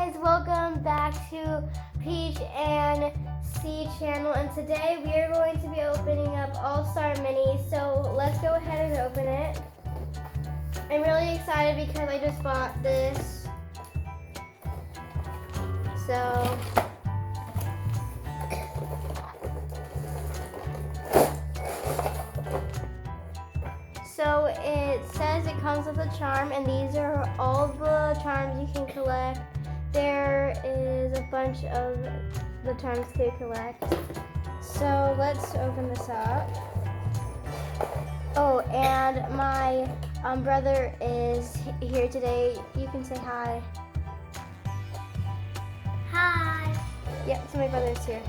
guys, welcome back to Peach and C channel, and today we are going to be opening up All-Star Minis, so let's go ahead and open it. I'm really excited because I just bought this. So it says it comes with a charm, and these are all the charms you can collect. There is a bunch of the charms to collect. So let's open this up. Oh, and my brother is here today. You can say hi. Hi. Yeah, so my brother's here.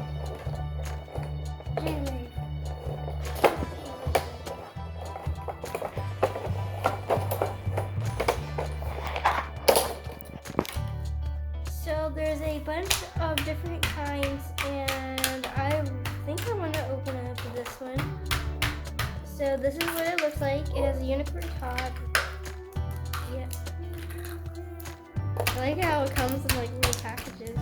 So there's a bunch of different kinds, and I think I want to open up this one. So this is what it looks like. It has a unicorn top. Yeah. I like how it comes in like little packages.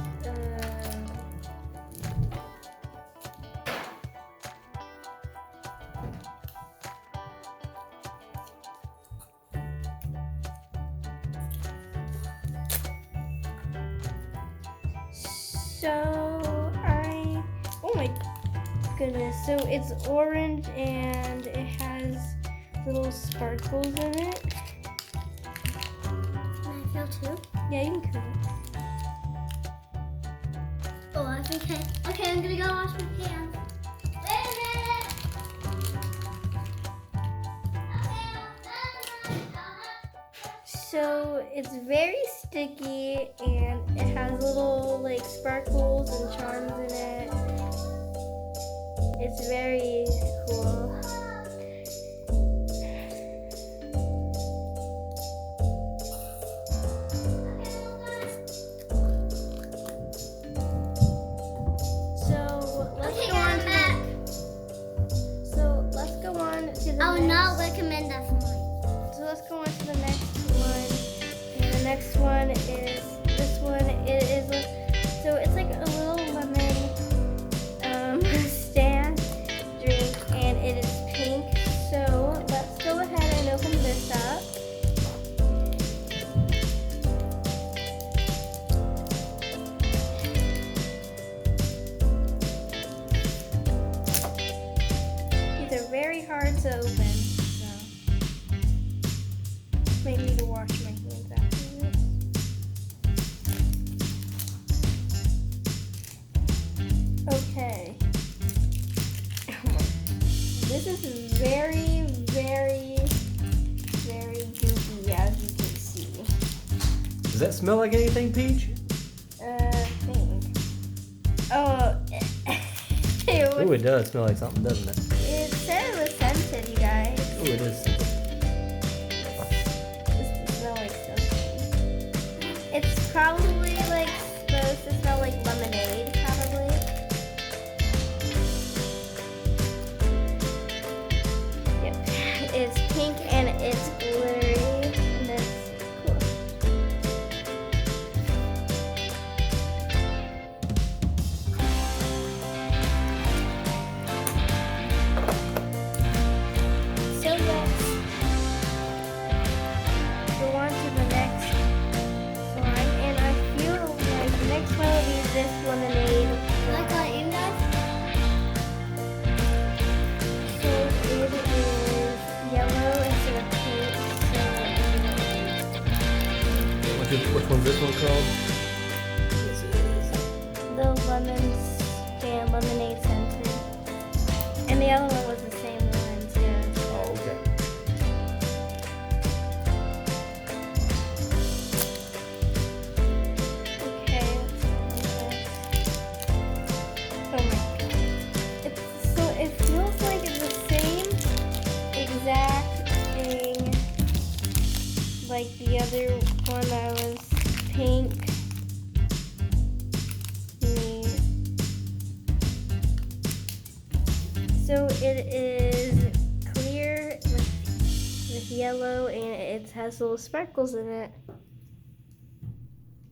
Oh my goodness. So it's orange and it has little sparkles in it. Can I feel too? Yeah, you can cut it. Oh, that's okay. Okay, I'm gonna go wash my hands. Wait a minute. So it's very sticky and it has little like sparkles and charms in it. It's very cool. Let's go on to the I would next. not recommend that for mine. So let's go on to the next one. And the next one is this one. It is so it's like a little lemon stand drink, and it is pink. So let's go ahead and open this up. These are very hard to open, so might need to wash my hands after this. Okay. This is very, very, very goopy, as you can see. Does that smell like anything, Peach? Thing. Oh, Ooh, it does smell like something, doesn't it? It said it was scented, you guys. Ooh, it is. This smells like something. It's probably like supposed to smell like lemonade, probably. Yep. It's pink and it's glittery, and it's cool. So let's go on to the next slime, and I feel like the next one will be this lemonade. Like what you guys? So it is yellow instead of pink. Which one's this one called? This is the lemonade scented, and the other one was the same one too. Oh, okay. Okay, let's open this. Oh my god. It feels like it's the same exact thing like the other one that was pink. So it is clear with yellow, and it has little sparkles in it.